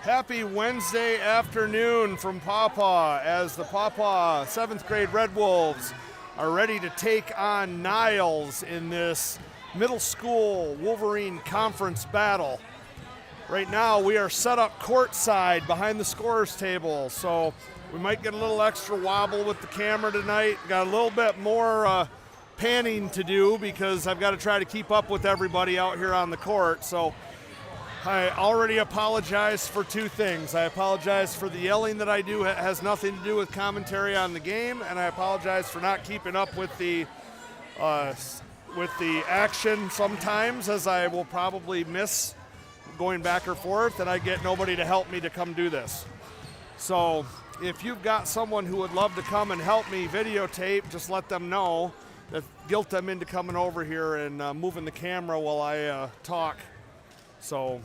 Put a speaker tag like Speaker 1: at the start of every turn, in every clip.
Speaker 1: Happy Wednesday afternoon from Paw Paw as the Paw Paw 7th grade Red Wolves are ready to take on Niles in this middle school Wolverine conference battle. Right now we are set up courtside behind the scorer's table, so we might get a little extra wobble with the camera tonight. Got a little bit more panning to do because I've got to try to keep up with everybody out here on the court. So I already apologize for two things. I apologize for the yelling that I do. It has nothing to do with commentary on the game, and I apologize for not keeping up with the action sometimes, as I will probably miss going back or forth, and I get nobody to help me to come do this. So if you've got someone who would love to come and help me videotape, just let them know. That guilt them into coming over here and moving the camera while I talk. So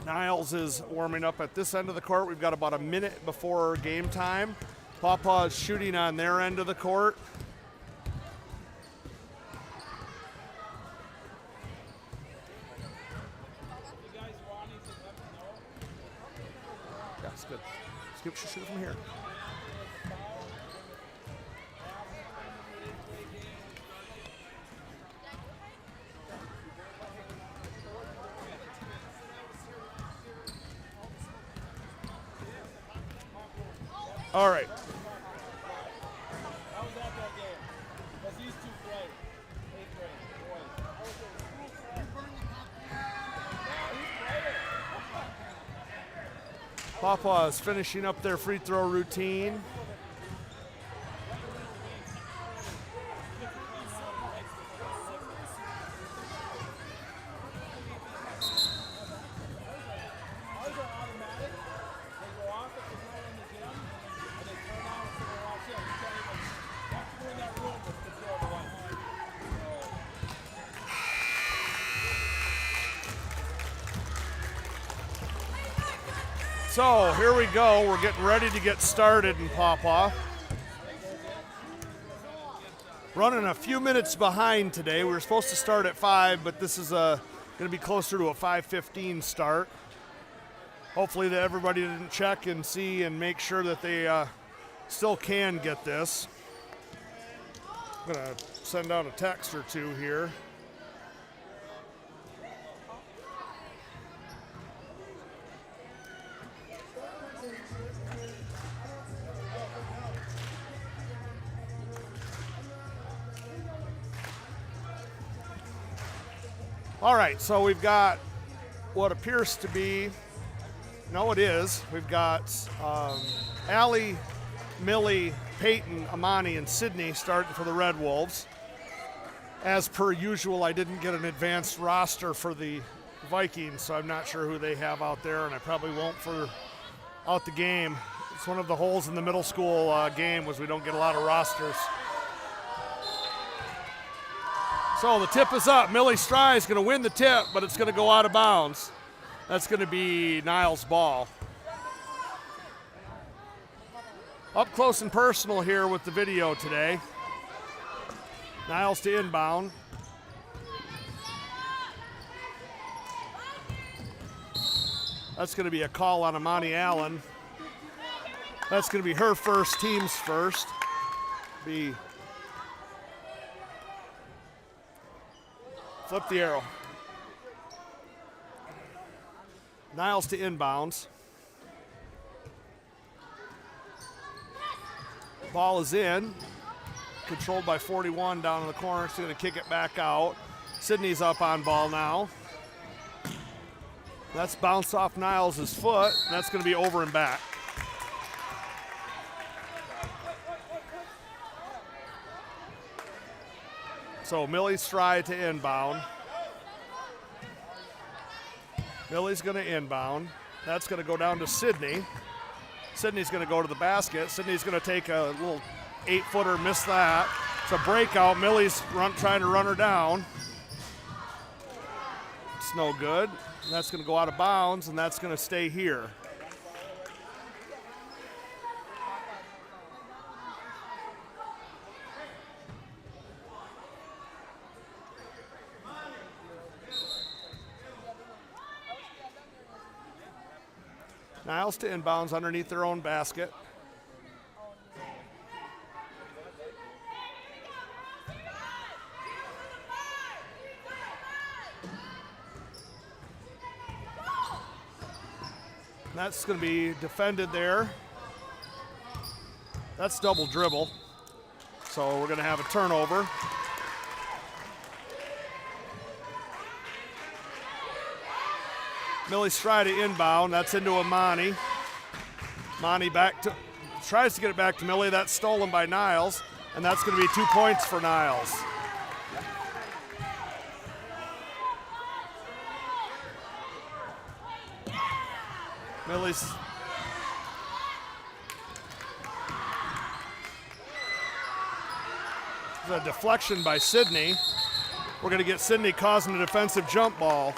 Speaker 1: Niles is warming up at this end of the court. We've got about a minute before game time. Paw Paw is shooting on their end of the court. Yeah, it's good. Let's shoot from here. All right.
Speaker 2: How was that game? Because these two played. 8th grade.
Speaker 1: Paw Paw is finishing up their free throw routine. So here we go. We're getting ready to get started in Paw Paw. Running a few minutes behind today. We were supposed to start at 5, but this is going to be closer to a 5:15 start. Hopefully that everybody didn't check and see and make sure that they still can get this. I'm going to send out a text or two here. All right, so we've got what appears to be, no it is, we've got Allie, Millie, Peyton, Amani, and Sydney starting for the Red Wolves. As per usual, I didn't get an advanced roster for the Vikings, so I'm not sure who they have out there, and I probably won't for out the game. It's one of the holes in the middle school game was we don't get a lot of rosters. So the tip is up. Millie Stry is going to win the tip, but it's going to go out of bounds. That's going to be Niles' ball. Up close and personal here with the video today. Niles to inbound. That's going to be a call on Amani Allen. That's going to be her first, team's first. Flip the arrow. Niles to inbounds. Ball is in. Controlled by 41 down in the corner. She's going to kick it back out. Sydney's up on ball now. That's bounced off Niles' foot. And that's going to be over and back. So Millie Stry to inbound. Millie's going to inbound. That's going to go down to Sydney. Sydney's going to go to the basket. Sydney's going to take a little 8-footer, miss that. It's a breakout. Millie's trying to run her down. It's no good. And that's going to go out of bounds, and that's going to stay here. Niles to inbounds underneath their own basket. That's going to be defended there. That's double dribble. So we're going to have a turnover. Millie Stride to inbound. That's into Amani. Amani tries to get it back to Millie. That's stolen by Niles. And that's going to be 2 points for Niles. Millie's a deflection by Sydney. We're going to get Sydney causing a defensive jump ball.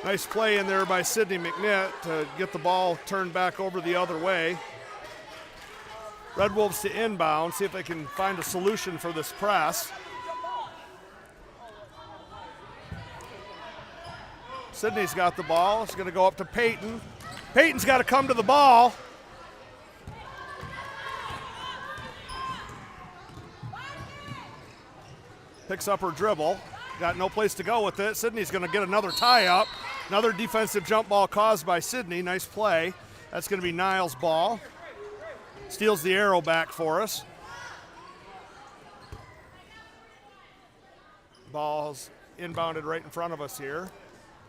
Speaker 1: Nice play in there by Sydney McNitt to get the ball turned back over the other way. Red Wolves to inbound, see if they can find a solution for this press. Sydney's got the ball. It's going to go up to Peyton. Peyton's got to come to the ball. Picks up her dribble. Got no place to go with it. Sydney's going to get another tie-up. Another defensive jump ball caused by Sydney. Nice play. That's going to be Niles' ball. Steals the arrow back for us. Ball's inbounded right in front of us here.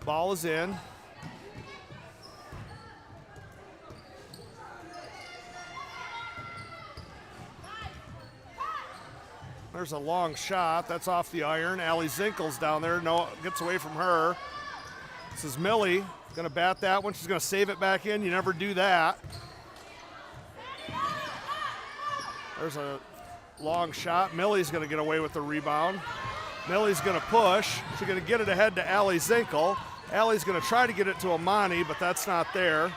Speaker 1: Ball is in. There's a long shot. That's off the iron. Allie Zinkel's down there. No, gets away from her. This is Millie. Going to bat that one. She's going to save it back in. You never do that. There's a long shot. Millie's going to get away with the rebound. Millie's going to push. She's going to get it ahead to Allie Zinkel. Allie's going to try to get it to Amani, but that's not there.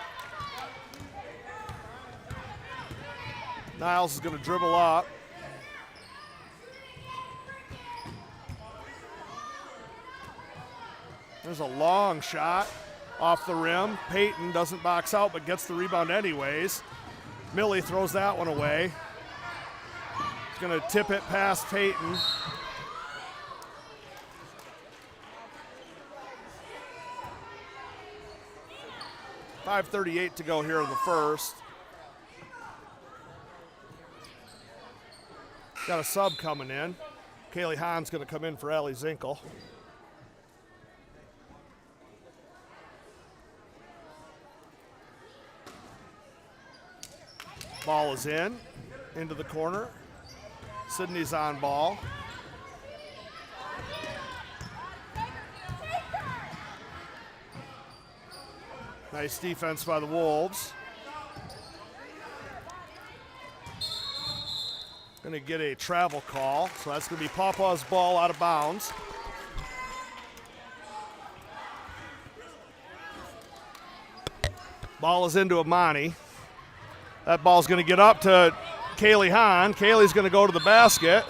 Speaker 1: Niles is going to dribble up. There's a long shot off the rim. Peyton doesn't box out but gets the rebound anyways. Millie throws that one away. He's going to tip it past Peyton. .538 to go here in the first. Got a sub coming in. Kaylee Hahn's going to come in for Allie Zinkel. Ball is into the corner. Sydney's on ball. Nice defense by the Wolves. Going to get a travel call, so that's going to be Paw Paw's ball out of bounds. Ball is into Amani. That ball's going to get up to Kaylee Hahn. Kaylee's going to go to the basket.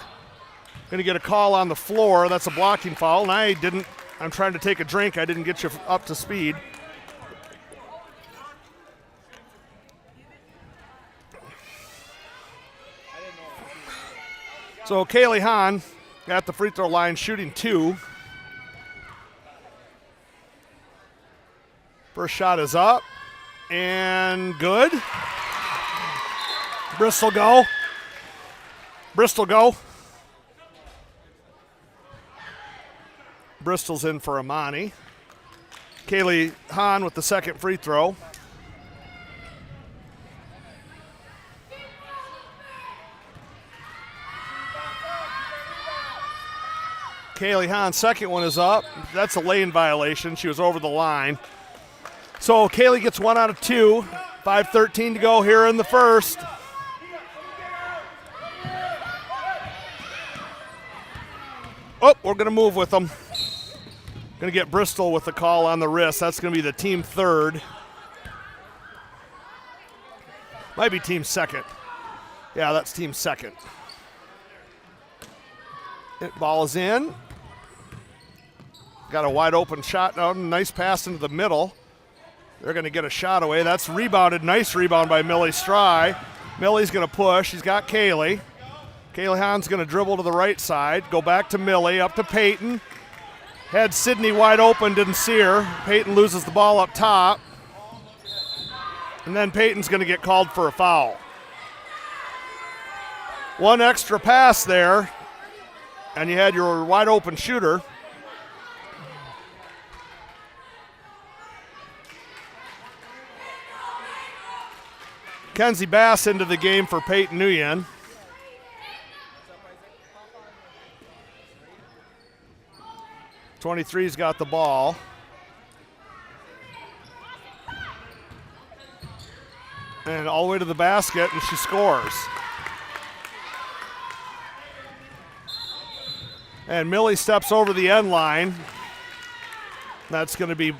Speaker 1: Going to get a call on the floor. That's a blocking foul, and I'm trying to take a drink. I didn't get you up to speed. So Kaylee Hahn at the free throw line shooting 2. First shot is up and good. Bristol go. Bristol go. Bristol's in for Amani. Kaylee Hahn with the second free throw. Kaylee Hahn's second one is up. That's a lane violation. She was over the line. So Kaylee gets 1 out of 2. 5:13 to go here in the first. Oh, we're going to move with them. Going to get Bristol with the call on the wrist. That's going to be the team third. Might be team second. Yeah, that's team second. Ball is in. Got a wide open shot down. Nice pass into the middle. They're going to get a shot away. That's rebounded. Nice rebound by Millie Stry. Millie's going to push. He's got Kaylee. Kaylee Hahn's going to dribble to the right side. Go back to Millie. Up to Peyton. Had Sydney wide open. Didn't see her. Peyton loses the ball up top. And then Peyton's going to get called for a foul. One extra pass there. And you had your wide open shooter. Kenzie Bass into the game for Peyton Nguyen. '23's got the ball. And all the way to the basket, and she scores. And Millie steps over the end line. That's going to be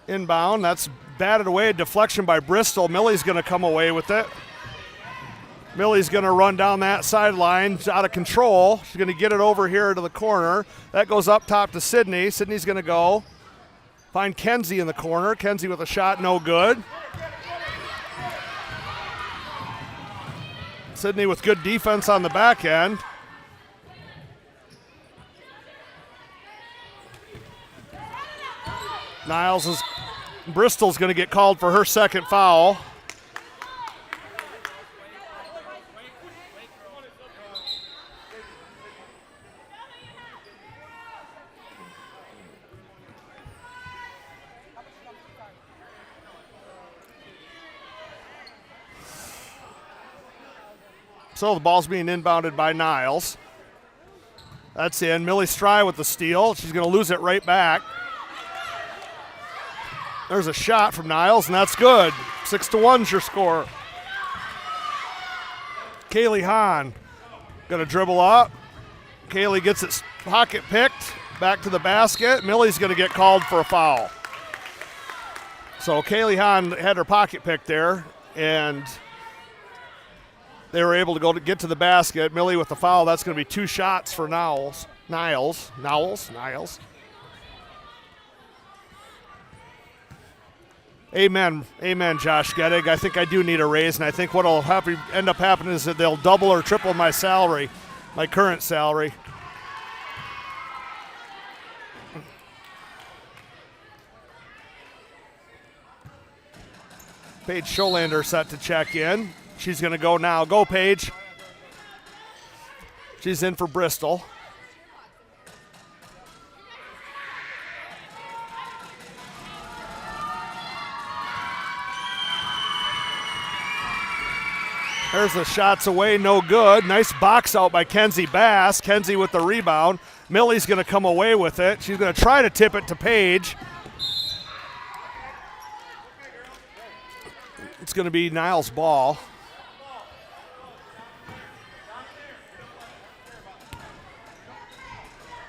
Speaker 1: inbound. That's batted away. Deflection by Bristol. Millie's going to come away with it. Millie's going to run down that sideline. It's out of control. She's going to get it over here to the corner. That goes up top to Sydney. Sydney's going to go find Kenzie in the corner. Kenzie with a shot, no good. Sydney with good defense on the back end. Bristol's going to get called for her second foul. So the ball's being inbounded by Niles. That's in. Millie Stry with the steal. She's going to lose it right back. There's a shot from Niles, and that's good. 6-1's your score. Kaylee Hahn going to dribble up. Kaylee gets its pocket picked. Back to the basket. Millie's going to get called for a foul. So Kaylee Hahn had her pocket picked there, and they were able to get to the basket. Millie with the foul. That's going to be 2 shots for Niles. Amen, Josh Gettig. I think I do need a raise, and I think what will end up happening is that they'll double or triple my salary, my current salary. Paige Scholander set to check in. She's going to go now. Go, Paige. She's in for Bristol. There's the shots away, no good. Nice box out by Kenzie Bass. Kenzie with the rebound. Millie's going to come away with it. She's going to try to tip it to Paige. It's going to be Niles' ball.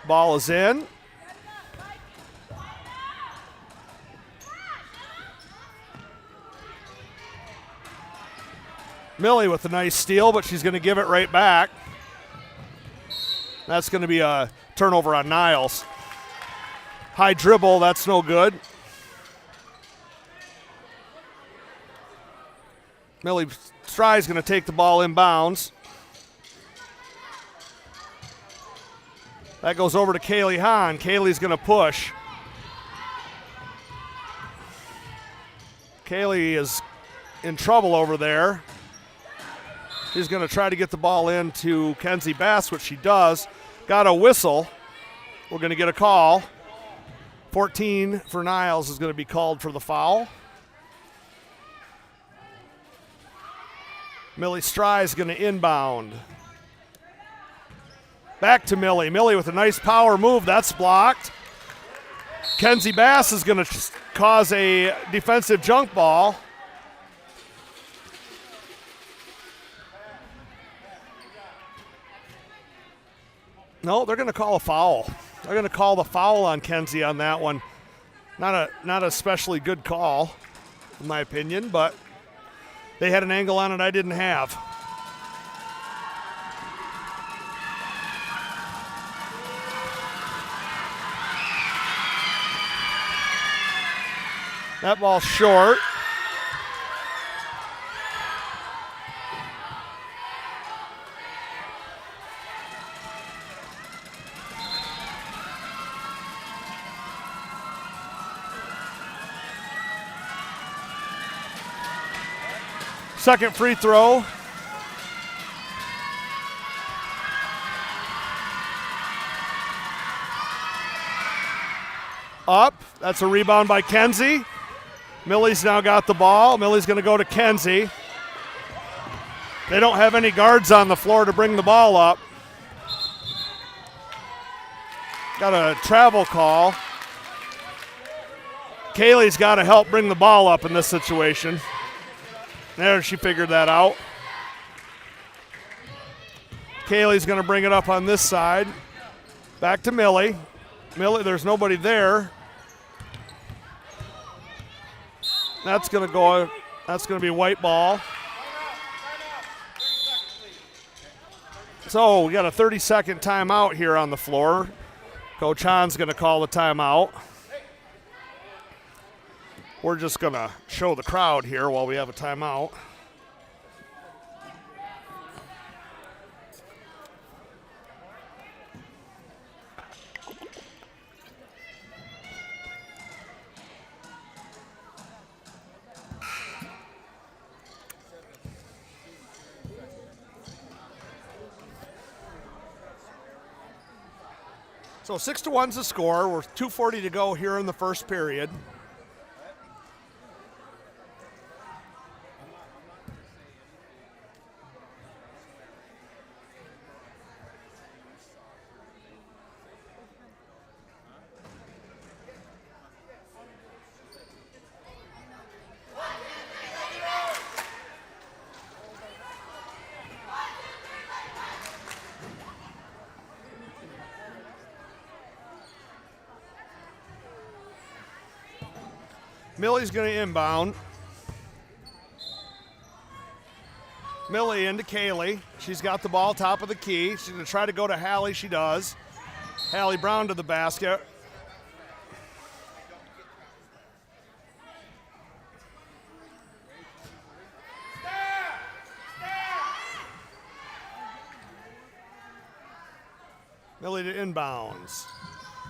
Speaker 1: Ball is in. Millie with a nice steal, but she's going to give it right back. That's going to be a turnover on Niles. High dribble, that's no good. Millie Stry's going to take the ball inbounds. That goes over to Kaylee Hahn. Kaylee's going to push. Kaylee is in trouble over there. She's going to try to get the ball into Kenzie Bass, which she does. Got a whistle. We're going to get a call. 14 for Niles is going to be called for the foul. Millie Stry is going to inbound. Back to Millie. Millie with a nice power move. That's blocked. Kenzie Bass is going to cause a defensive junk ball. No, they're going to call a foul. They're going to call the foul on Kenzie on that one. Not a especially good call, in my opinion, but They had an angle on it I didn't have. That ball's short. Second free throw. Up. That's a rebound by Kenzie. Millie's now got the ball. Millie's going to go to Kenzie. They don't have any guards on the floor to bring the ball up. Got a travel call. Kaylee's got to help bring the ball up in this situation. There, she figured that out. Kaylee's going to bring it up on this side. Back to Millie. Millie, there's nobody there. That's going to go. That's going to be white ball. So we got a 30-second timeout here on the floor. Coach Hahn's going to call the timeout. We're just going to show the crowd here while we have a timeout. So 6-1's the score. We're 2:40 to go here in the first period. Millie's going to inbound. Millie into Kaylee. She's got the ball top of the key. She's going to try to go to Hallie. She does. Hallie Brown to the basket. Millie to inbounds.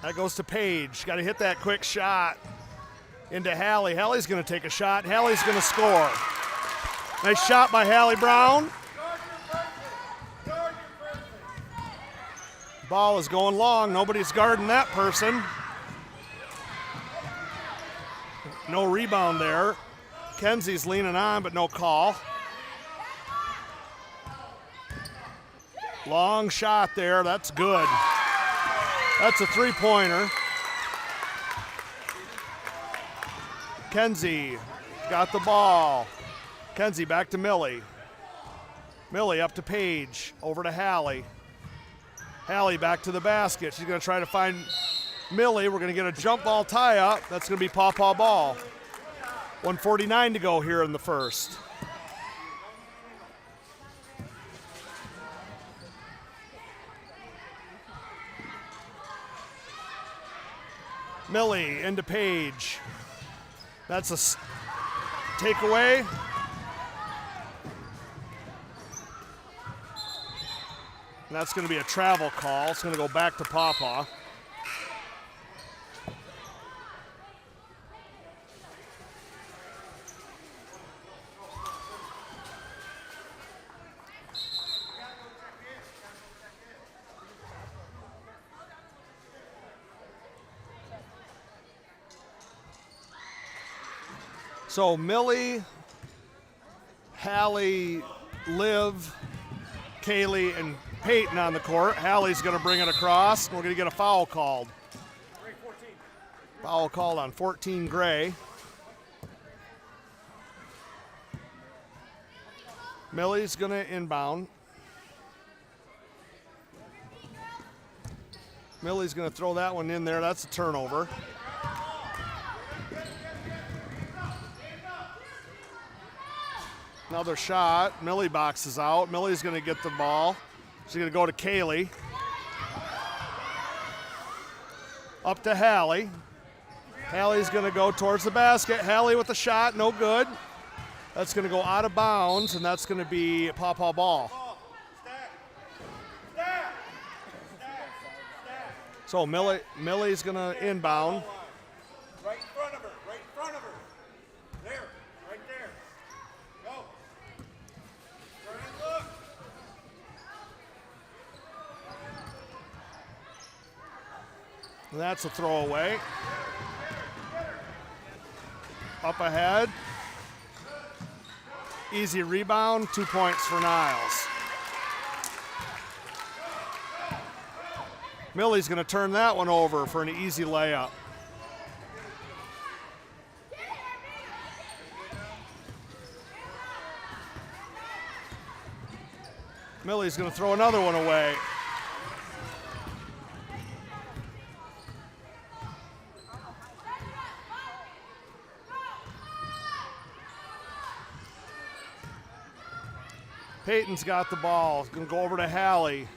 Speaker 1: That goes to Paige. Got to hit that quick shot. Into Hallie. Hallie's going to take a shot. Hallie's going to score. Nice shot by Hallie Brown. Ball is going long. Nobody's guarding that person. No rebound there. Kenzie's leaning on, but no call. Long shot there. That's good. That's a three-pointer. Kenzie got the ball. Kenzie back to Millie. Millie up to Paige. Over to Hallie. Hallie back to the basket. She's going to try to find Millie. We're going to get a jump ball tie-up. That's going to be Paw Paw ball. 1:49 to go here in the first. Millie into Paige. That's a takeaway. And that's going to be a travel call. It's going to go back to Paw Paw. So Millie, Hallie, Liv, Kaylee, and Peyton on the court. Hallie's going to bring it across, and we're going to get a foul called. Foul called on 14 Gray. Millie's going to inbound. Millie's going to throw that one in there. That's a turnover. Another shot. Millie boxes out. Millie's going to get the ball. She's going to go to Kaylee. Up to Hallie. Hallie's going to go towards the basket. Hallie with the shot, no good. That's going to go out of bounds, and that's going to be Paw Paw ball. So Millie's going to inbound.
Speaker 2: Right in front of her. Right in front of her. There. Right there. Go. Turn and look.
Speaker 1: And that's a throwaway. Up ahead. Easy rebound, 2 points for Niles. Millie's going to turn that one over for an easy layup. Millie's going to throw another one away. Peyton's got the ball. Going to go over to Hallie.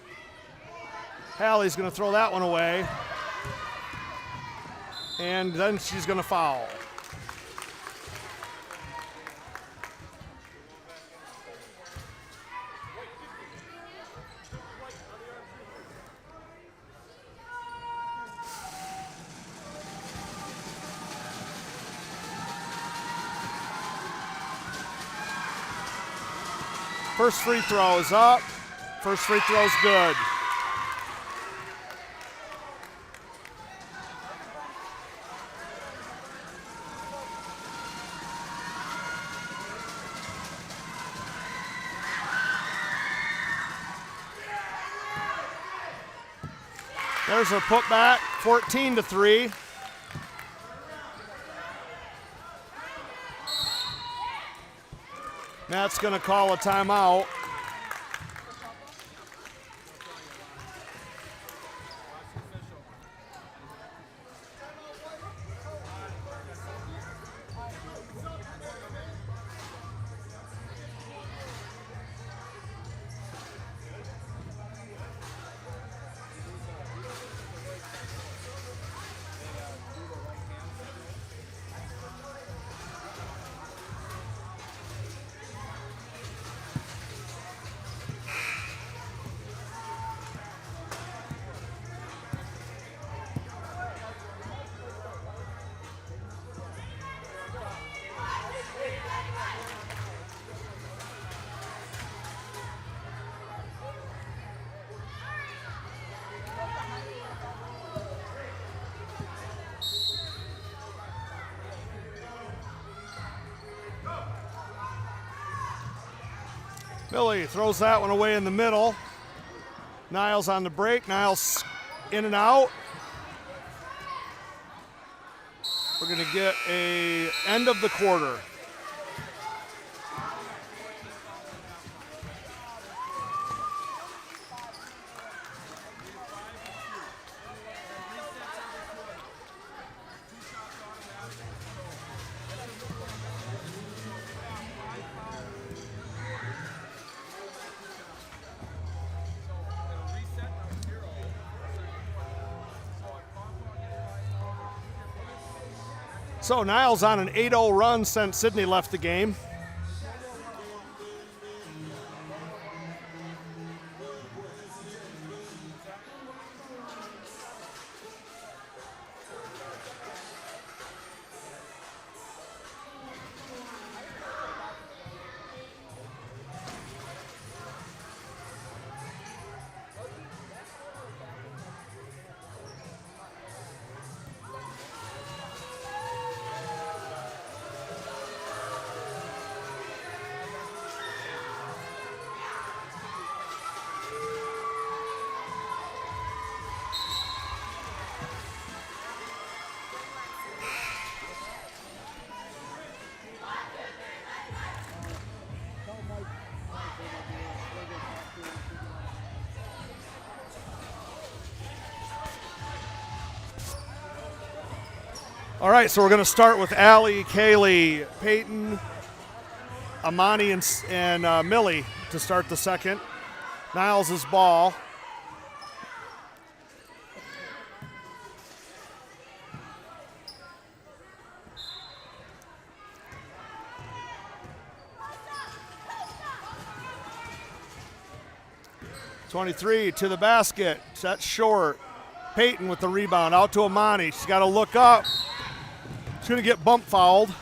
Speaker 1: Hallie's going to throw that one away. And then she's going to foul. First free throw is up. First free throw is good. There's a putback, 14-3. Matt's going to call a timeout. Millie throws that one away in the middle. Niles on the break. Niles in and out. We're going to get a end of the quarter. So Niles on an 8-0 run since Sydney left the game. All right, so we're going to start with Allie, Kaylee, Peyton, Amani and Millie to start the second. Niles' ball. .23 to the basket. That's short. Peyton with the rebound. Out to Amani. She's got to look up. She's going to get bump fouled.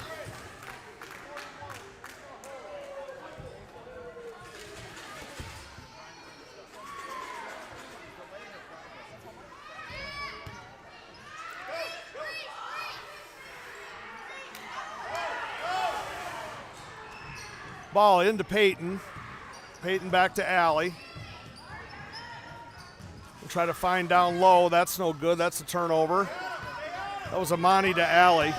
Speaker 1: Ball into Peyton. Peyton back to Allie. We'll try to find down low. That's no good. That's a turnover. That was Amani to Allie.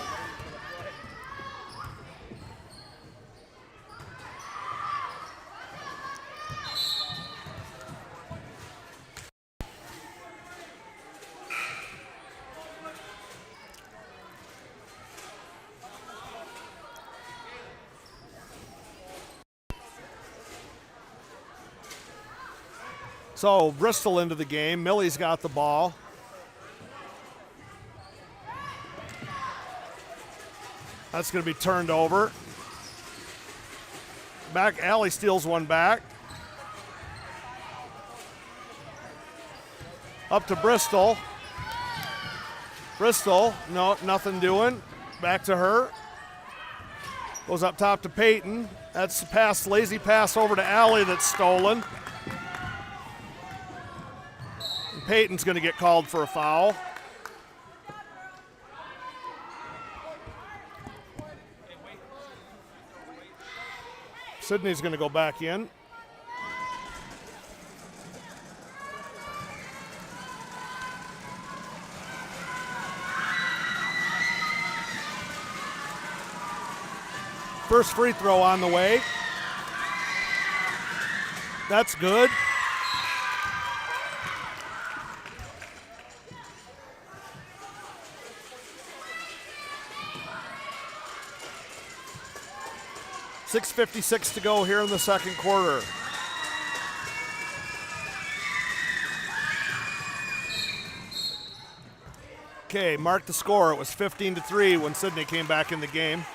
Speaker 1: So Bristol into the game. Millie's got the ball. That's going to be turned over. Back, Allie steals one back. Up to Bristol. Bristol, no, nothing doing. Back to her. Goes up top to Peyton. That's the pass, lazy pass over to Allie that's stolen. Peyton's going to get called for a foul. Sydney's going to go back in. First free throw on the way. That's good. .56 to go here in the second quarter. Okay, mark the score. It was 15-3 when Sydney came back in the game.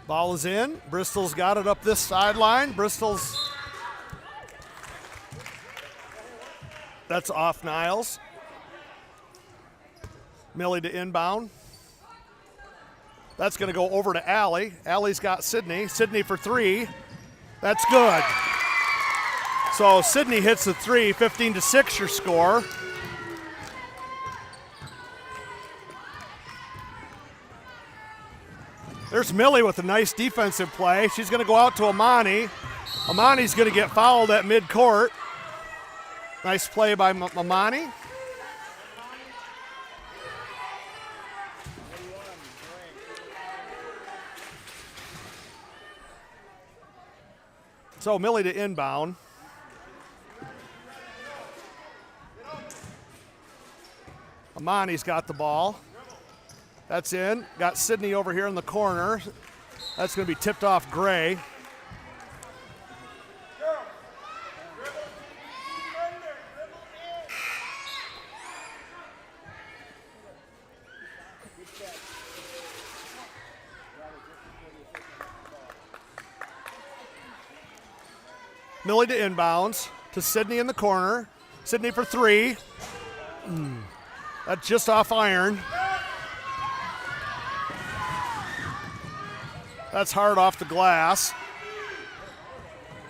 Speaker 1: Ball is in. Bristol's got it up this sideline. That's off Niles. Millie to inbound. That's going to go over to Allie. Allie's got Sydney. Sydney for three. That's good. So Sydney hits the three. 15-6 your score. There's Millie with a nice defensive play. She's going to go out to Amani. Amani's going to get fouled at midcourt. Nice play by Amani. So Millie to inbound. Amani's got the ball. That's in. Got Sydney over here in the corner. That's going to be tipped off Gray. Millie to inbounds to Sydney in the corner. Sydney for three. That's just off iron. That's hard off the glass.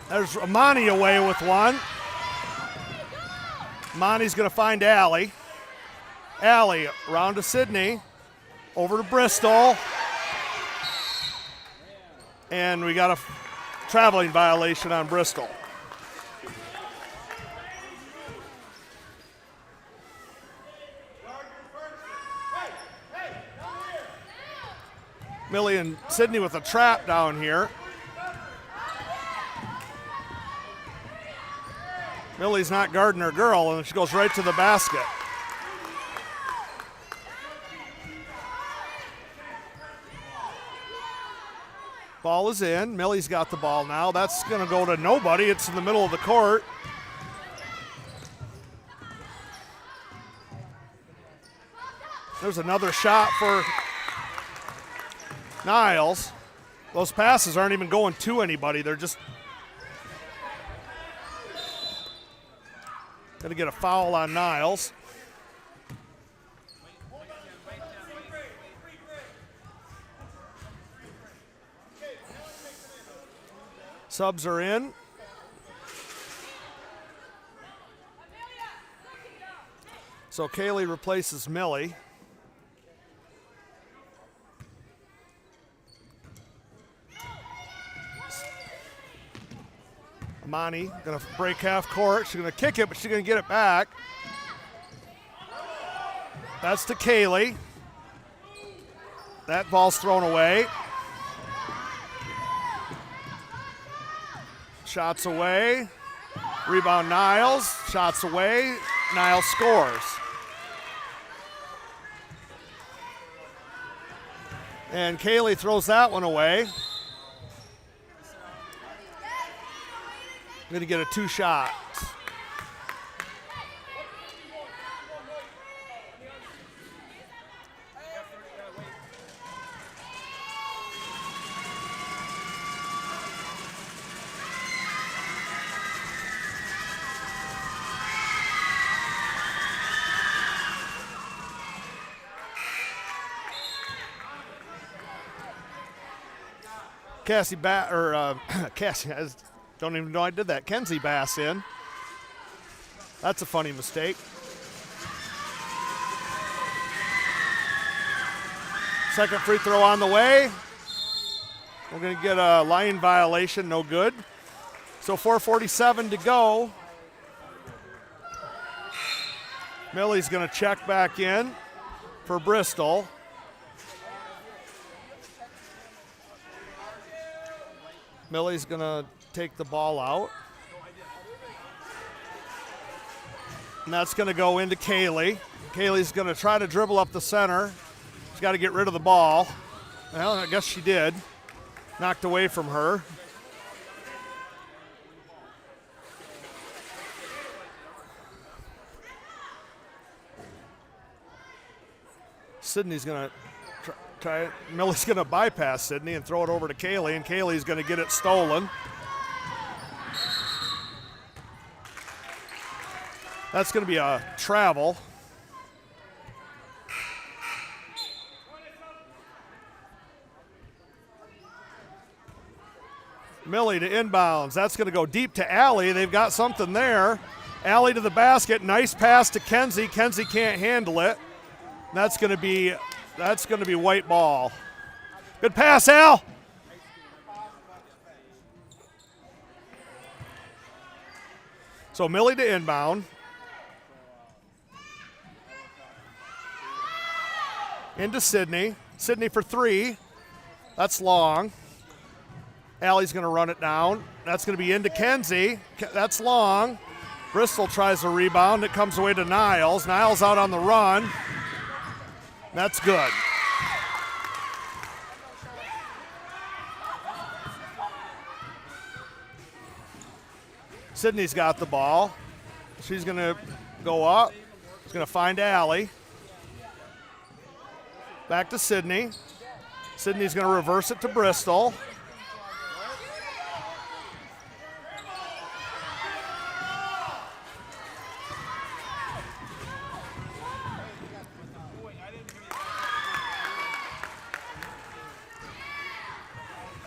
Speaker 1: There's Amani away with one. Amani's going to find Allie. Allie around to Sydney. Over to Bristol. And we got a traveling violation on Bristol. Millie and Sydney with a trap down here. Millie's not guarding her girl, and she goes right to the basket. Ball is in. Millie's got the ball now. That's going to go to nobody. It's in the middle of the court. There's another shot for Niles. Those passes aren't even going to anybody. They're just going to get a foul on Niles. Subs are in. So Kaylee replaces Millie. Amani gonna break half court. She's gonna kick it, but she's gonna get it back. That's to Kaylee. That ball's thrown away. Shots away. Rebound Niles. Shots away. Niles scores. And Kaylee throws that one away. Going to get a 2 shot. Cassie, I don't even know I did that. Kenzie Bass in. That's a funny mistake. Second free throw on the way. We're going to get a line violation, no good. So 4:47 to go. Millie's going to check back in for Bristol. Millie's going to take the ball out. And that's going to go into Kaylee. Kaylee's going to try to dribble up the center. She's got to get rid of the ball. Well, I guess she did. Knocked away from her. Sydney's going to try it. Millie's going to bypass Sydney and throw it over to Kaylee, and Kaylee's going to get it stolen. That's going to be a travel. Millie to inbounds. That's going to go deep to Allie. They've got something there. Allie to the basket. Nice pass to Kenzie. Kenzie can't handle it. That's going to be white ball. Good pass, Al. So Millie to inbound. Into Sydney. Sydney for 3. That's long. Allie's going to run it down. That's going to be into Kenzie. That's long. Bristol tries a rebound. It comes away to Niles. Niles out on the run. That's good. Sydney's got the ball. She's going to go up. She's going to find Allie. Back to Sydney. Sydney's going to reverse it to Bristol.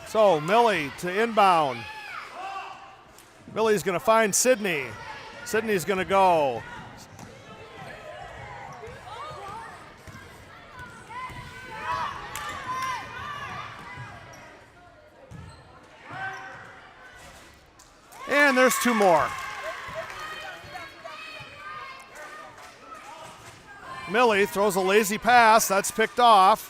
Speaker 1: So Millie to inbound. Millie's going to find Sydney. Sydney's going to go. And there's 2 more. Millie throws a lazy pass. That's picked off.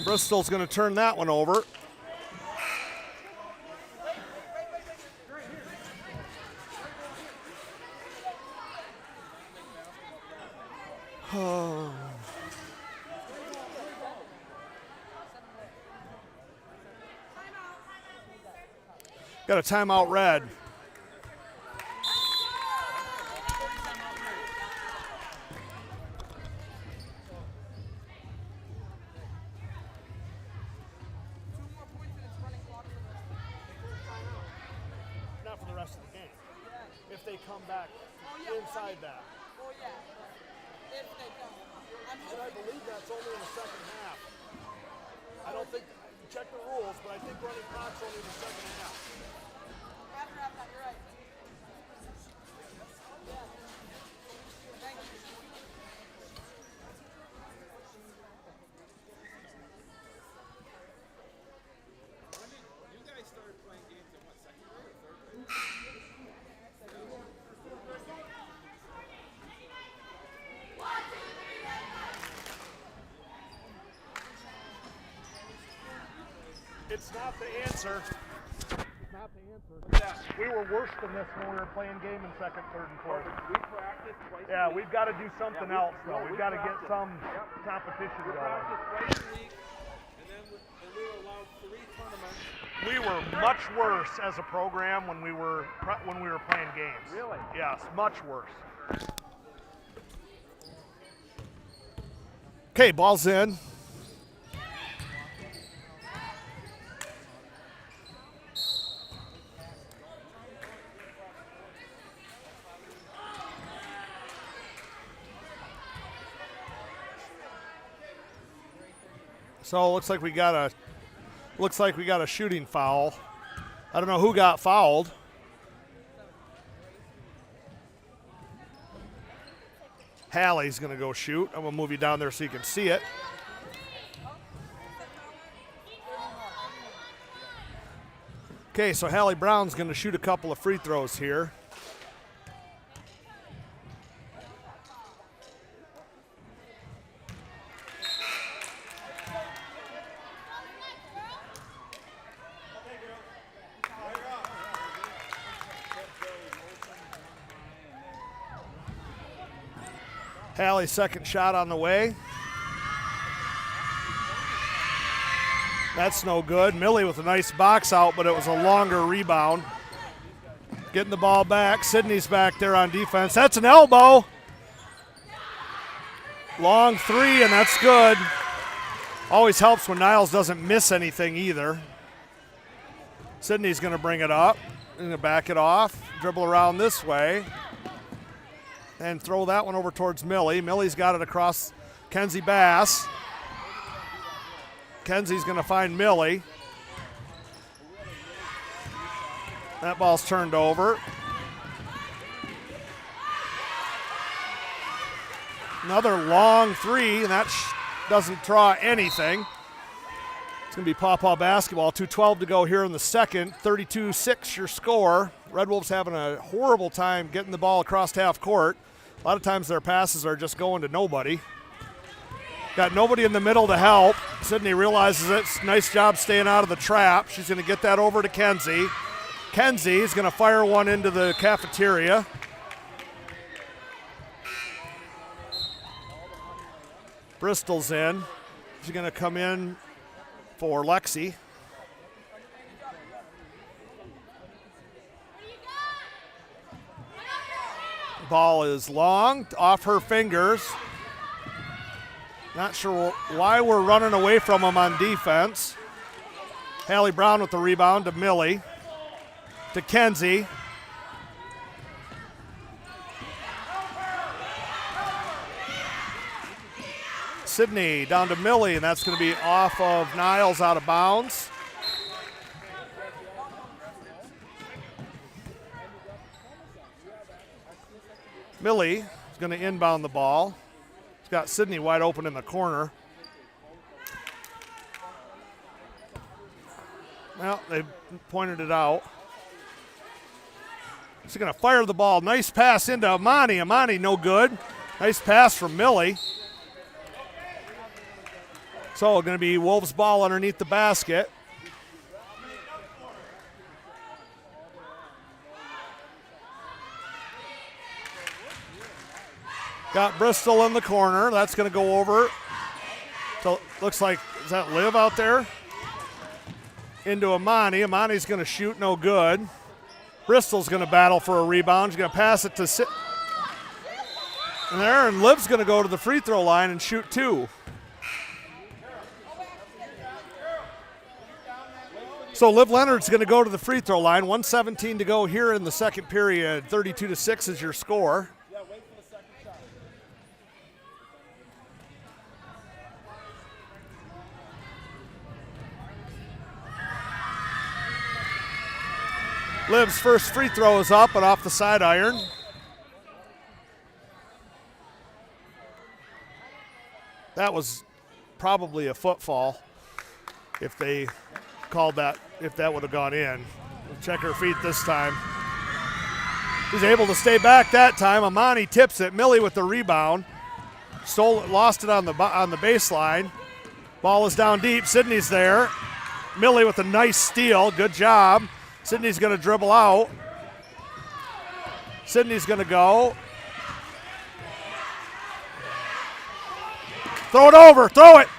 Speaker 1: Bristol's going to turn that one over. Got a timeout, Red. Not for the rest of the game. If they come back inside that.
Speaker 3: Oh, yeah. If they don't.
Speaker 1: And I believe that's only in the second half. I don't think, check the rules, but I think running clock's only in the second half.
Speaker 3: After halftime, you're right. Yeah. Thank you.
Speaker 2: When did you guys start playing games in what, second grade or third grade?
Speaker 1: It's not the answer. It's not the answer. We were worse than this when we were playing game in second, third, and fourth.
Speaker 2: We practiced twice
Speaker 1: Yeah,
Speaker 2: a week.
Speaker 1: we've got to do something else, though. We've got to get
Speaker 2: practiced.
Speaker 1: some competition
Speaker 2: We
Speaker 1: going.
Speaker 2: practiced twice a week, and then we were allowed 3 tournaments.
Speaker 1: We were much worse as a program when we were playing games.
Speaker 2: Really?
Speaker 1: Yes, much worse. Okay, ball's in. So it looks like we got a shooting foul. I don't know who got fouled. Hallie's going to go shoot. I'm going to move you down there so you can see it. Okay, so Hallie Brown's going to shoot a couple of free throws here. Hallie's second shot on the way. That's no good. Millie with a nice box out, but it was a longer rebound. Getting the ball back. Sydney's back there on defense. That's an elbow. Long three, and that's good. Always helps when Niles doesn't miss anything either. Sydney's going to bring it up. Going to back it off. Dribble around this way. And throw that one over towards Millie. Millie's got it across Kenzie Bass. Kenzie's going to find Millie. That ball's turned over. Another long three, and that doesn't draw anything. It's going to be Paw Paw basketball. 2:12 to go here in the second. 32-6 your score. Red Wolves having a horrible time getting the ball across half court. A lot of times their passes are just going to nobody. Got nobody in the middle to help. Sydney realizes it. Nice job staying out of the trap. She's going to get that over to Kenzie. Kenzie is going to fire one into the cafeteria. Bristol's in. She's going to come in for Lexi. Ball is long, off her fingers. Not sure why we're running away from them on defense. Hallie Brown with the rebound to Millie. To Kenzie. Sydney down to Millie, and that's going to be off of Niles, out of bounds. Millie is going to inbound the ball. She's got Sydney wide open in the corner. Well, they pointed it out. She's going to fire the ball. Nice pass into Amani. Amani no good. Nice pass from Millie. So going to be Wolves ball underneath the basket. Got Bristol in the corner. That's going to go over. So looks like, is that Liv out there? Into Amani. Amani's going to shoot, no good. Bristol's going to battle for a rebound. She's going to pass it to and there, and Liv's going to go to the free throw line and shoot 2. So Liv Leonard's going to go to the free throw line. 1:17 to go here in the second period. 32-6 is your score. Liv's first free throw is up and off the side iron. That was probably a footfall if they called that, if that would have gone in. We'll check her feet this time. She's able to stay back that time. Amani tips it. Millie with the rebound. Stole it, lost it on the baseline. Ball is down deep. Sydney's there. Millie with a nice steal. Good job. Sydney's going to dribble out. Sydney's going to go. Throw it over. Throw it.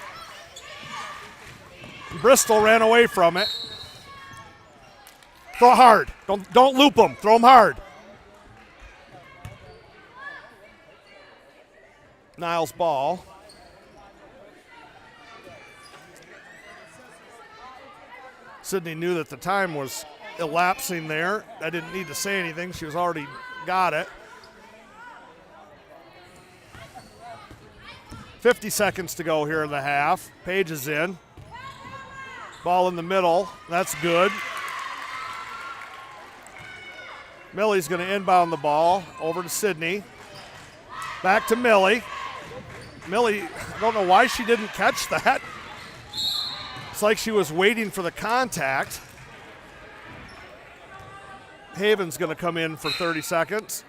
Speaker 1: Bristol ran away from it. Throw it hard. Don't loop them. Throw them hard. Niles ball. Sydney knew that the time was elapsing there. I didn't need to say anything. She was already got it. 50 seconds to go here in the half. Page is in. Ball in the middle. That's good. Millie's going to inbound the ball over to Sydney. Back to Millie. Millie, I don't know why she didn't catch that. It's like she was waiting for the contact. Haven's going to come in for 30 seconds.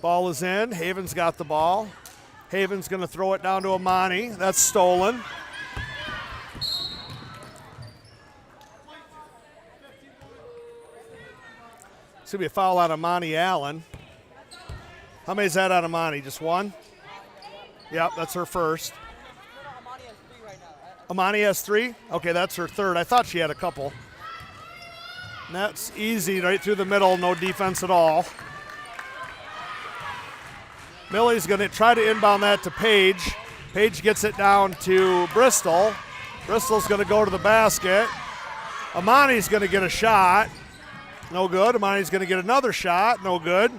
Speaker 1: Ball is in. Haven's got the ball. Haven's going to throw it down to Amani. That's stolen. It's going to be a foul on Amani Allen. How many is that on Amani? Just one? Yep, that's her first.
Speaker 3: Amani has 3 right now.
Speaker 1: Amani has 3? Okay, that's her third. I thought she had a couple. And that's easy right through the middle, no defense at all. Millie's going to try to inbound that to Page. Page gets it down to Bristol. Bristol's going to go to the basket. Amani's going to get a shot. No good. Amani's going to get another shot. No good.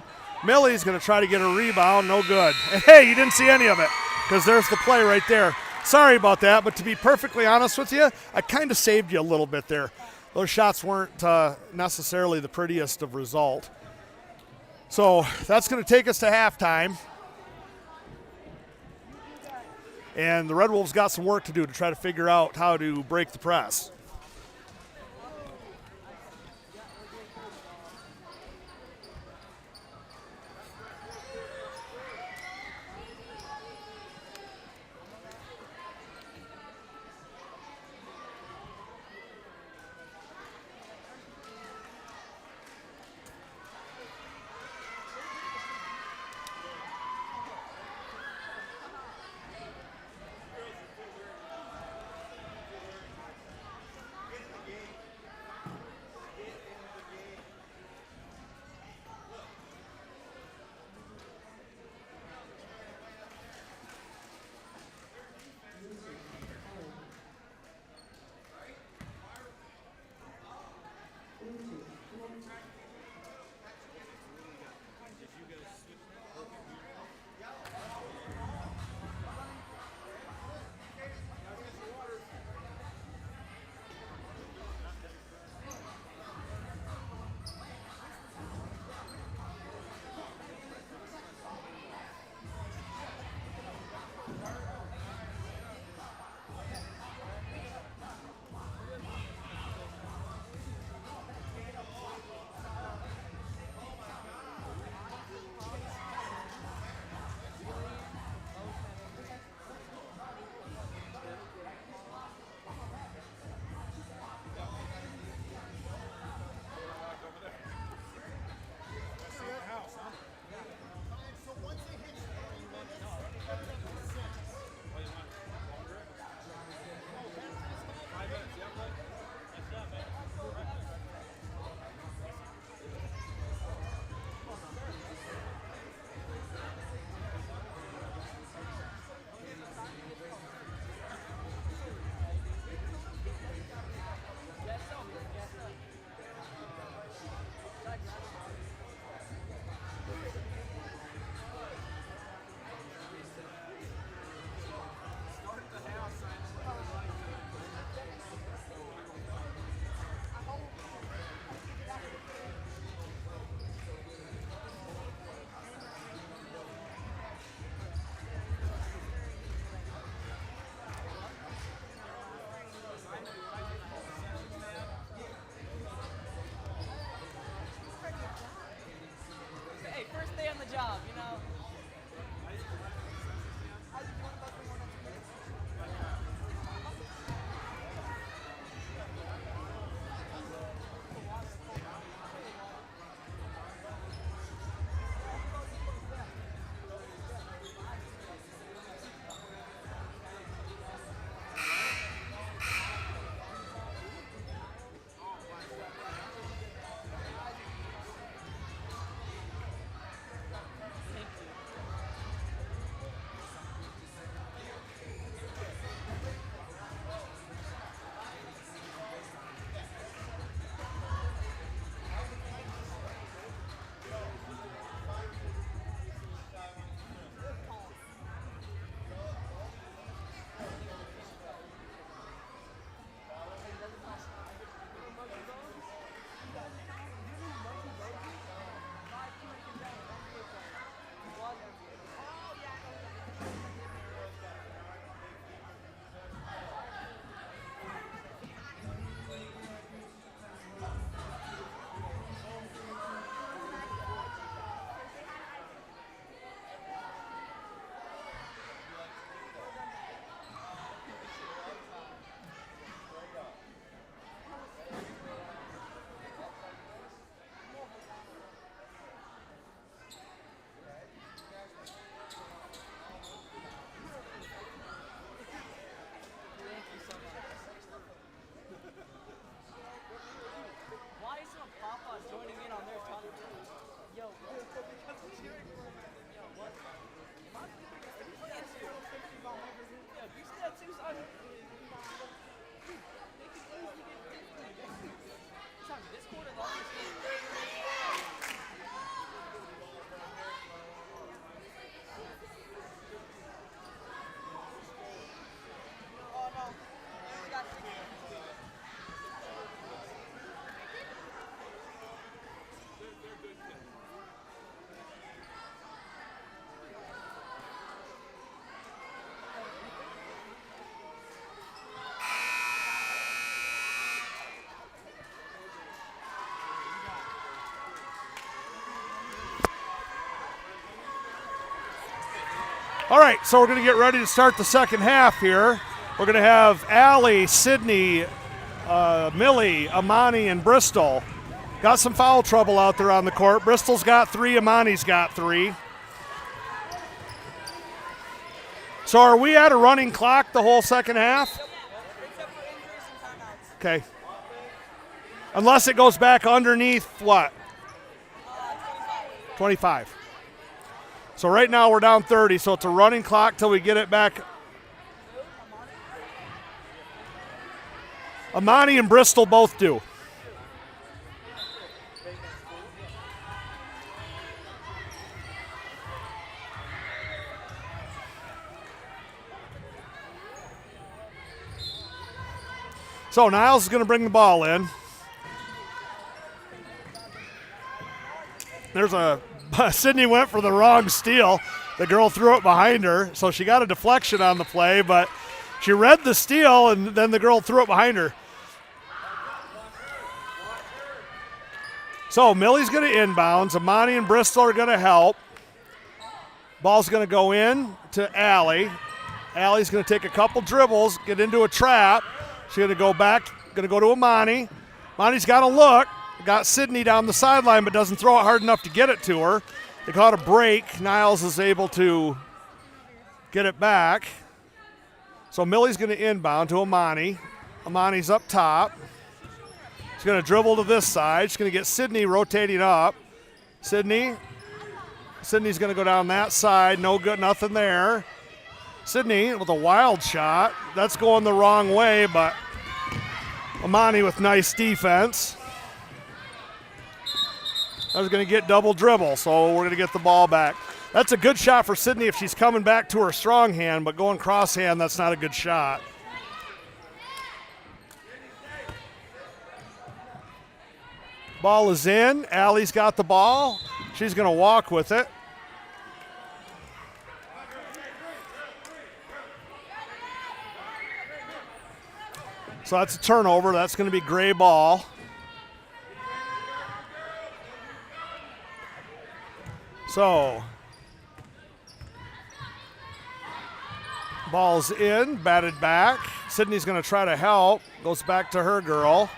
Speaker 1: Millie's going to try to get a rebound. No good. Hey, you didn't see any of it because there's the play right there. Sorry about that, but to be perfectly honest with you, I kind of saved you a little bit there. Those shots weren't necessarily the prettiest of result. So that's going to take us to halftime. And the Red Wolves got some work to do to try to figure out how to break the press.
Speaker 3: good job, you know. Why is some Paw Paw joining in on their talk? Yo, what? Yo, what? Yo, you see that too, son? They could easily get 50. Son, this quarter longest game. Oh no. We got 60.
Speaker 1: All right, so we're going to get ready to start the second half here. We're going to have Allie, Sydney, Millie, Amani, and Bristol. Got some foul trouble out there on the court. Bristol's got 3, Amani's got 3. So are we at a running clock the whole second half?
Speaker 3: Except for injuries and timeouts.
Speaker 1: Okay. Unless it goes back underneath what? 25. So right now we're down 30, so it's a running clock till we get it back. Amani and Bristol both do. So Niles is going to bring the ball in. There's a Sydney went for the wrong steal. The girl threw it behind her, so she got a deflection on the play, but she read the steal, and then the girl threw it behind her. So Millie's going to inbounds. Amani and Bristol are going to help. Ball's going to go in to Allie. Allie's going to take a couple dribbles, get into a trap. She's going to go back, going to go to Amani. Amani's got a look. Got Sydney down the sideline, but doesn't throw it hard enough to get it to her. They caught a break. Niles is able to get it back. So Millie's going to inbound to Amani. Amani's up top. She's going to dribble to this side. She's going to get Sydney rotating up. Sydney's going to go down that side. No good, nothing there. Sydney with a wild shot. That's going the wrong way, but Amani with nice defense. I was going to get double dribble, so we're going to get the ball back. That's a good shot for Sydney if she's coming back to her strong hand, but going cross hand, that's not a good shot. Ball is in. Allie's got the ball. She's going to walk with it. So that's a turnover. That's going to be gray ball. So, ball's in, batted back. Sydney's going to try to help. Goes back to her girl.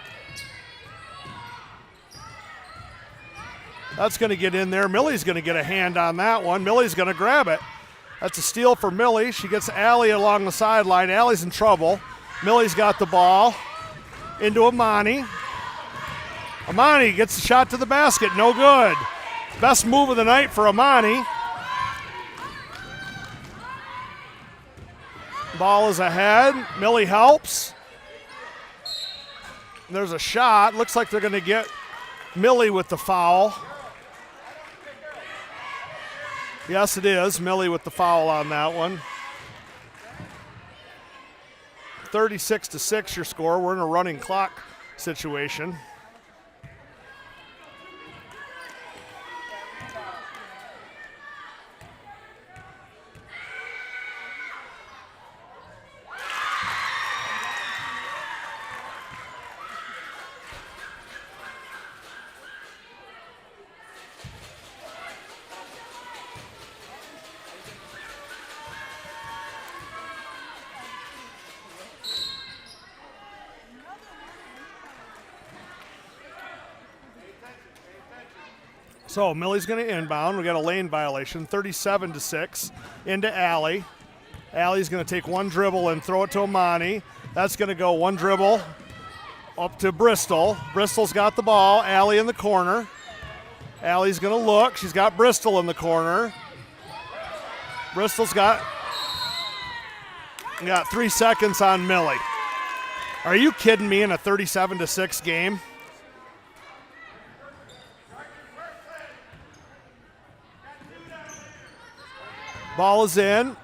Speaker 1: That's going to get in there. Millie's going to get a hand on that one. Millie's going to grab it. That's a steal for Millie. She gets Allie along the sideline. Allie's in trouble. Millie's got the ball into Amani. Amani gets the shot to the basket. No good. Best move of the night for Amani. Ball is ahead. Millie helps. There's a shot. Looks like they're going to get Millie with the foul. Yes, it is. Millie with the foul on that one. 36-6 your score. We're in a running clock situation. So Millie's going to inbound. We got a lane violation, 37-6 into Allie. Allie's going to take one dribble and throw it to Amani. That's going to go one dribble up to Bristol. Bristol's got the ball. Allie in the corner. Allie's going to look. She's got Bristol in the corner. Bristol's got 3 seconds on Millie. Are you kidding me in a 37-6 game? Ball is in.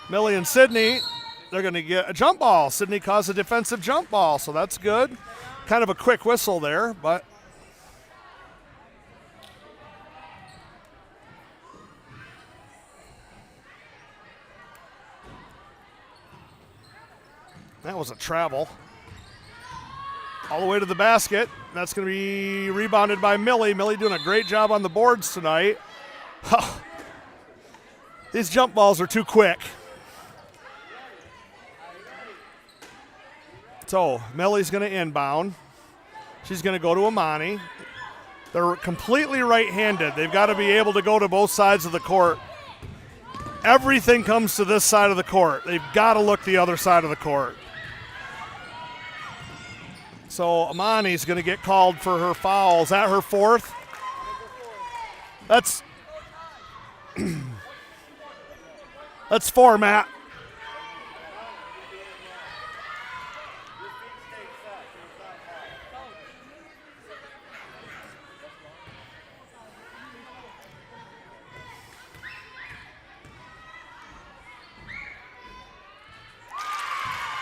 Speaker 1: Millie and Sydney, they're going to get a jump ball. Sydney caused a defensive jump ball, so that's good. Kind of a quick whistle there, but that was a travel. All the way to the basket. That's going to be rebounded by Millie. Millie doing a great job on the boards tonight. These jump balls are too quick. So Millie's going to inbound. She's going to go to Amani. They're completely right-handed. They've got to be able to go to both sides of the court. Everything comes to this side of the court. They've got to look the other side of the court. So Amani's going to get called for her foul. Is that her fourth? That's that's 4, Matt.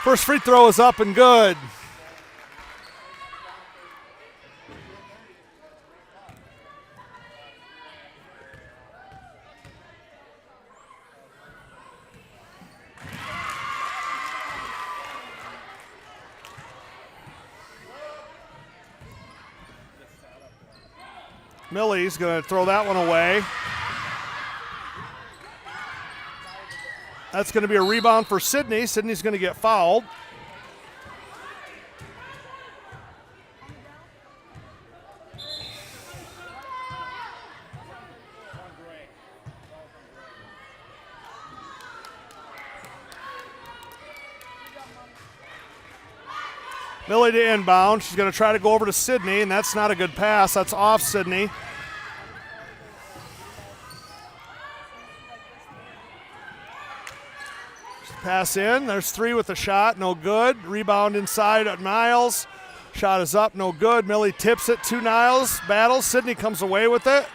Speaker 1: First free throw is up and good. Millie's going to throw that one away. That's going to be a rebound for Sydney. Sydney's going to get fouled. Millie to inbound. She's going to try to go over to Sydney, and that's not a good pass. That's off Sydney. Pass in. There's 3 with a shot. No good. Rebound inside at Niles. Shot is up. No good. Millie tips it to Niles. Battles. Sydney comes away with it.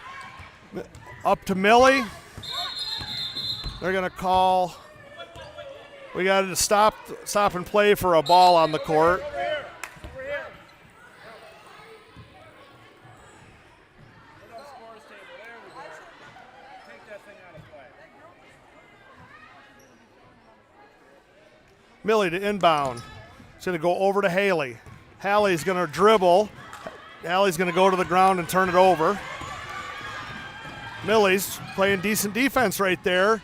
Speaker 1: Up to Millie. They're going to call. We got to stop and play for a ball on the court. Millie to inbound. She's going to go over to Haley. Haley's going to dribble. Allie's going to go to the ground and turn it over. Millie's playing decent defense right there.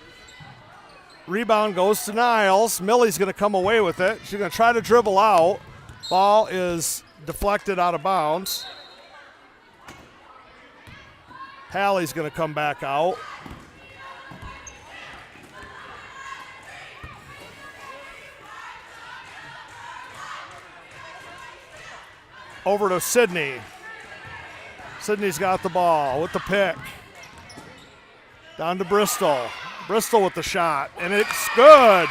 Speaker 1: Rebound goes to Niles. Millie's going to come away with it. She's going to try to dribble out. Ball is deflected out of bounds. Hallie's going to come back out. Over to Sydney. Sydney's got the ball with the pick. Down to Bristol. Bristol with the shot, and it's good.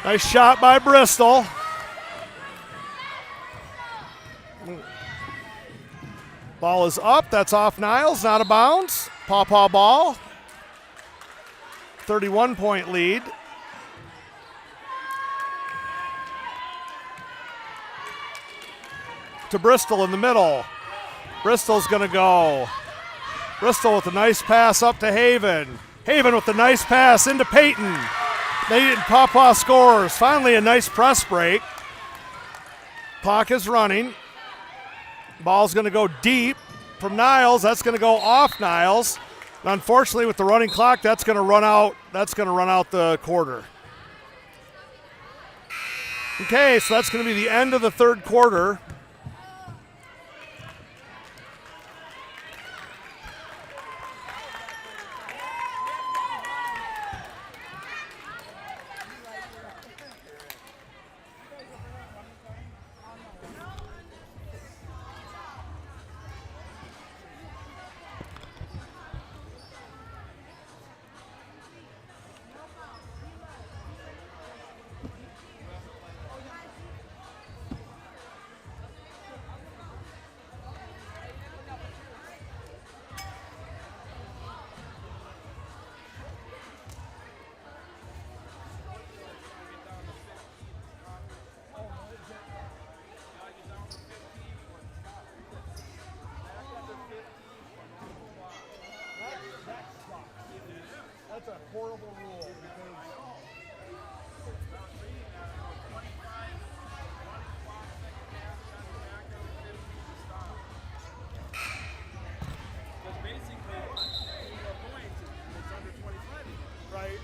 Speaker 1: Nice shot by Bristol. Ball is up. That's off Niles, not a bounds. Paw Paw ball. 31-point lead. To Bristol in the middle. Bristol's going to go. Bristol with a nice pass up to Haven. Haven with a nice pass into Peyton. Paw Paw scores. Finally a nice press break. Clock is running. Ball's going to go deep from Niles. That's going to go off Niles. And unfortunately, with the running clock, that's going to run out. That's going to run out the quarter. Okay, so that's going to be the end of the third quarter. That's a horrible rule right.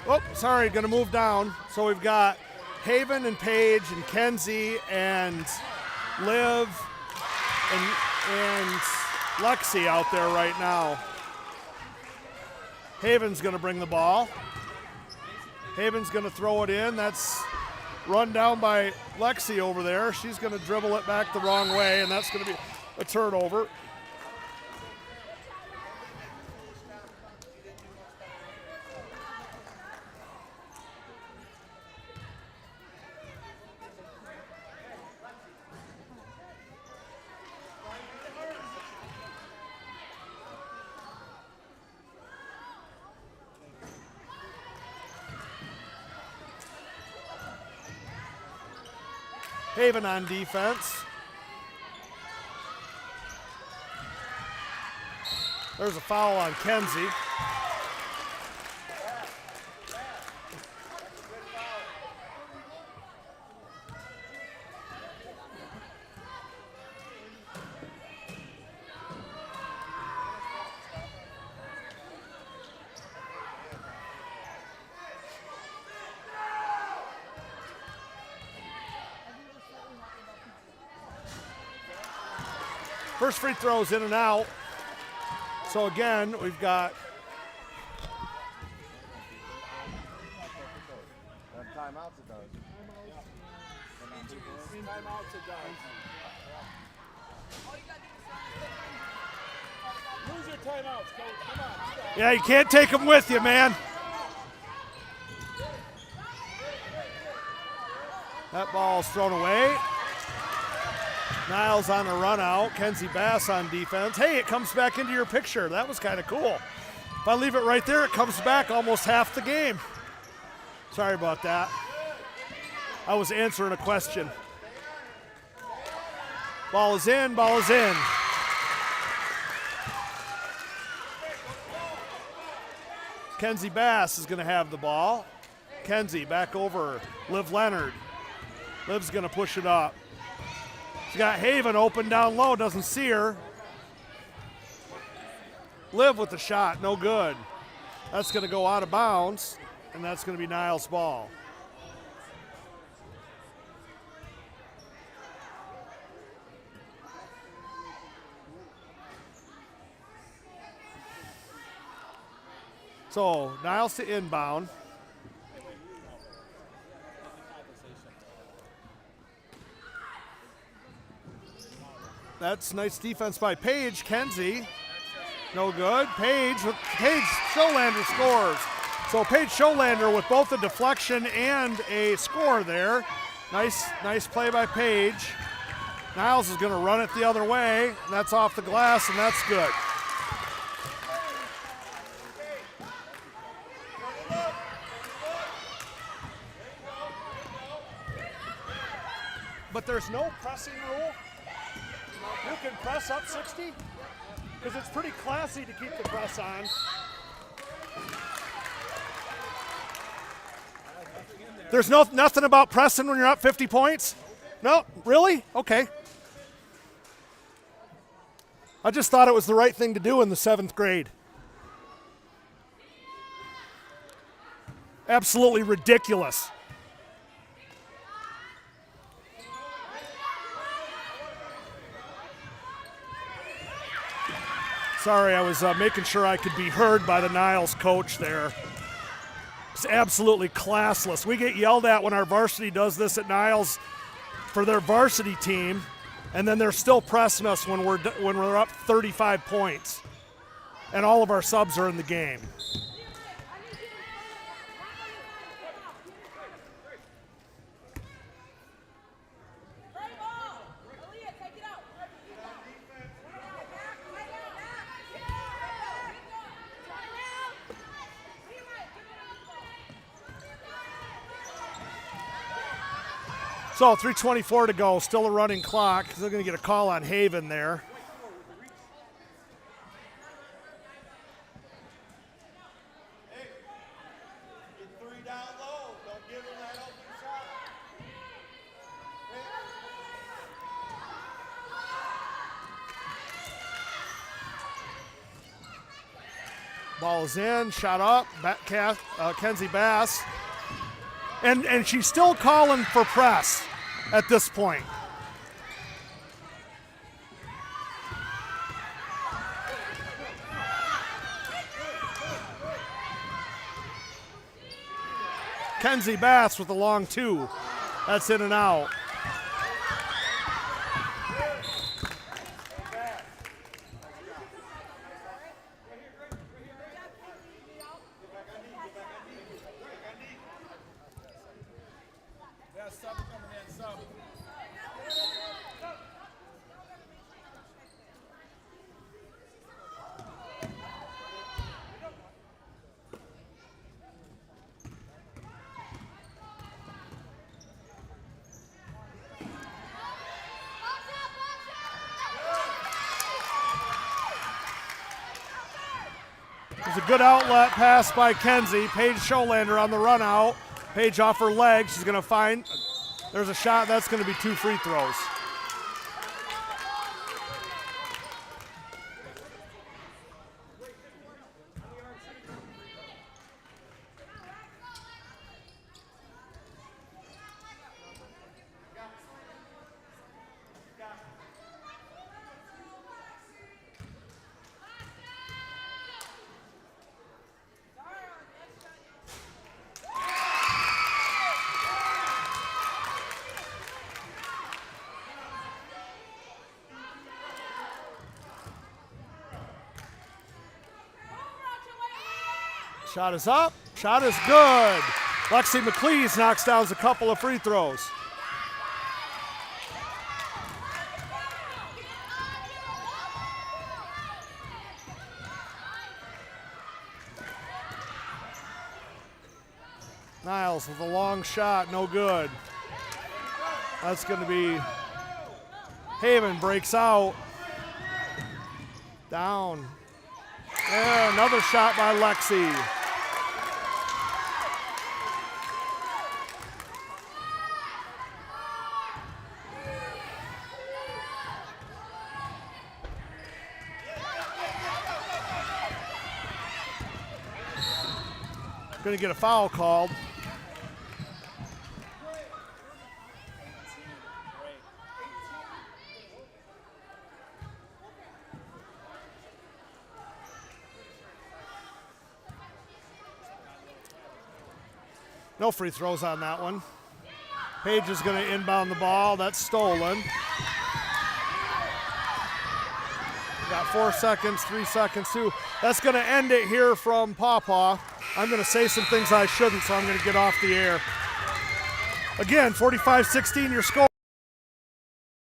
Speaker 1: Oh, sorry, going to move down. So we've got Haven and Paige and Kenzie and Liv and Lexi out there right now. Haven's going to bring the ball. Haven's going to throw it in. That's run down by Lexi over there. She's going to dribble it back the wrong way, and that's going to be a turnover. Haven on defense. There's a foul on Kenzie. First free throw's in and out. So again, we've got
Speaker 2: timeouts it does. Timeouts it does. Lose your timeouts, coach. Come on.
Speaker 1: yeah, you can't take them with you, man. That ball's thrown away. Niles on a run out. Kenzie Bass on defense. Hey, it comes back into your picture. That was kind of cool. If I leave it right there, it comes back almost half the game. Sorry about that. I was answering a question. Ball is in, ball is in. Kenzie Bass is going to have the ball. Kenzie back over Liv Leonard. Liv's going to push it up. She's got Haven open down low, doesn't see her. Liv with the shot, no good. That's going to go out of bounds, and that's going to be Niles' ball. So Niles to inbound. That's nice defense by Paige. Kenzie, no good. Paige Scholander scores. So Paige Scholander with both a deflection and a score there. Nice play by Paige. Niles is going to run it the other way. And that's off the glass, and that's good. But there's no pressing rule. You can press up 60 because it's pretty classy to keep the press on. There's nothing about pressing when you're up 50 points? No, really? Okay. I just thought it was the right thing to do in the 7th grade. Absolutely ridiculous. Sorry, I was making sure I could be heard by the Niles coach there. It's absolutely classless. We get yelled at when our varsity does this at Niles for their varsity team, and then they're still pressing us when we're up 35 points, and all of our subs are in the game. So 3:24 to go, still a running clock. They're going to get a call on Haven there.
Speaker 2: Hey, get 3 down low. Don't give them that open shot.
Speaker 1: Ball is in, shot up, Kenzie Bass. And she's still calling for press at this point. Kenzie Bass with the long 2. That's in and out. It's a good outlet pass by Kenzie. Paige Scholander on the run out. Paige off her leg. She's going to find, there's a shot. That's going to be 2 free throws. Shot is up. Shot is good. Lexi McLeese knocks down a couple of free throws. Niles with a long shot, no good. That's going to be Haven breaks out. Down. Yeah, another shot by Lexi. Going to get a foul called. No free throws on that one. Page is going to inbound the ball. That's stolen. Got 4 seconds, 3 seconds too. That's going to end it here from Paw Paw. I'm going to say some things I shouldn't, so I'm going to get off the air. Again, 45-16 your score.